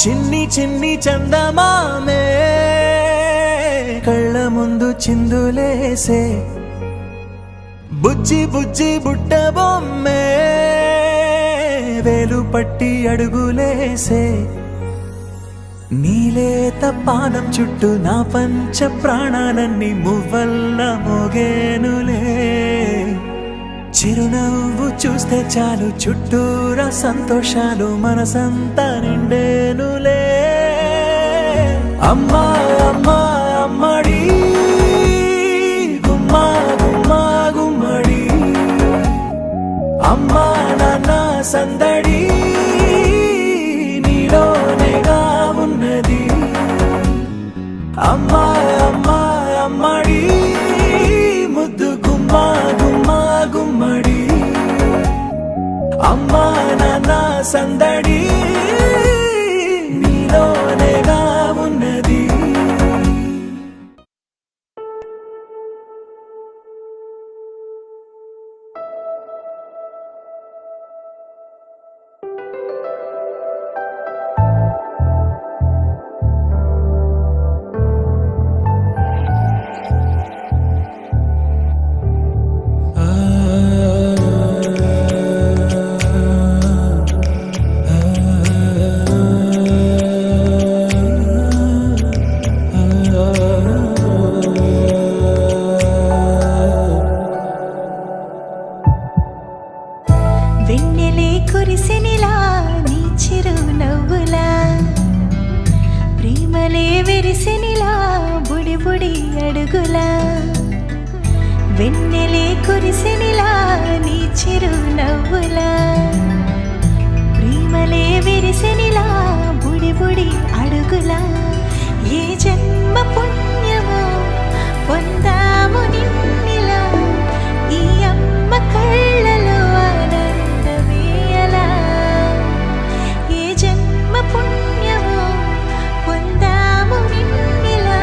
చిన్ని చిన్ని చందమామే కళ్ళ ముందు చిందులేసే బుజ్జి బుజ్జి బుట్ట బొమ్మే వేలు పట్టి అడుగులేసే నీలేత పానం చుట్టూ నా పంచ ప్రాణాలన్నీ మువ్వల్ల మోగేనులే చిరునవ్వు చూస్తే చాలు చుట్టూరా సంతోషాలు మనసంతా నిండేనులే అమ్మా అమ్మా అమ్మడి గుమ్మా గుమ్మా గుమ్మడి అమ్మా నాన్న సందడి నీలోనేగా ఉన్నది అమ్మా అమ్మా అమ్మడి ముద్దు గుమ్మా గుమ్మా గుమ్మడి అమ్మా నాన్న సందడి నీలోనేగా ఉన్నది వెన్నెలే కురిసెనిలా నీ చిరు నవ్వులా ప్రేమలే విరిసెనిలా బుడి బుడి అడుగులా వెన్నెలే కురిసెనిలా నీ చిరు నవ్వులా ప్రేమలే విరిసెనిలా బుడి బుడి అడుగులా ఏ జన్మ పుణ్యమో పొందాము నిన్నిలా ఈ అమ్మ కళ్ళలో పుణ్యమో పొందాము నిన్నిలా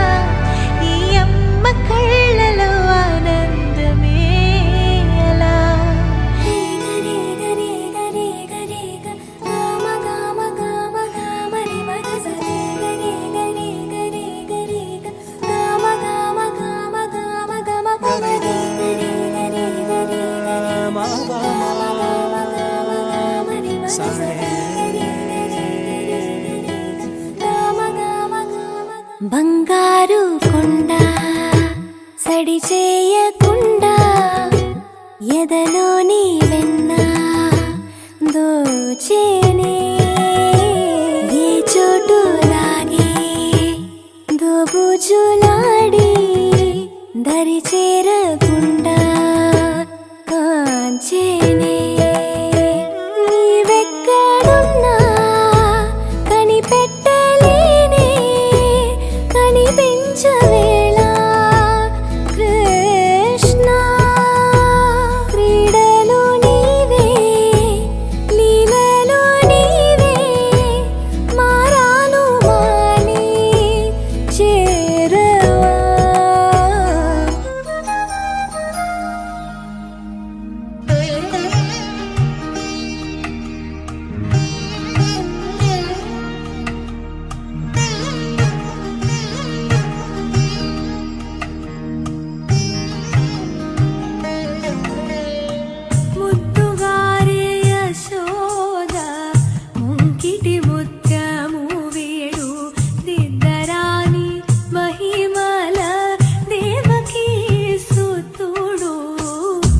ఈ అమ్మ కళ్ళలో ఆనందమే అలా బంగారు కొండ సడి చేయకుండా ఎదలోని వెన్న దోచేనే ఏ చోటు లాగే దోబుజులాడి దరి చేరకుండా కాంచేనే నీవెక్కడున్నా కనిపెట్టలేనే కనిపించవేళ కృష్ణ క్రీడలు నీవే లీలలు నీవే మారాను మాని చేరవా ముద్దుగారే యశోద ముంకిటి ముత్యము వీడు దిద్దరాని మహిమల దేవకీ సుతుడు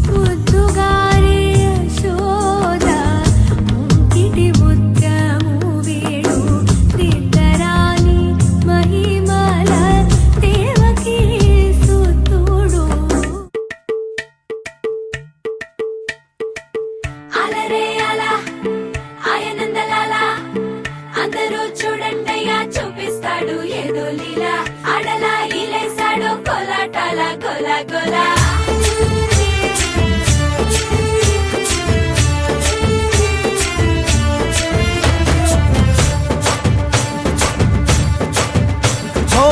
ముద్దుగారే యశోద ముంకిటి ముత్యము వీడు దిద్దరాని మహిమల దేవకీ సుతుడు అలరే అలా ఆయనందలాల అందరూ చూడండయ్యా చూపిస్తాడు ఏదో లీలా అడలా ఇలేసాడు కోలాటాల గోలా గోలా ఓ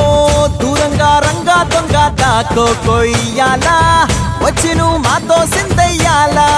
దూరంగా రంగా దొంగ దాకో కొయ్యాలా వచ్చి నువ్వు మాతో సిందయ్యాలా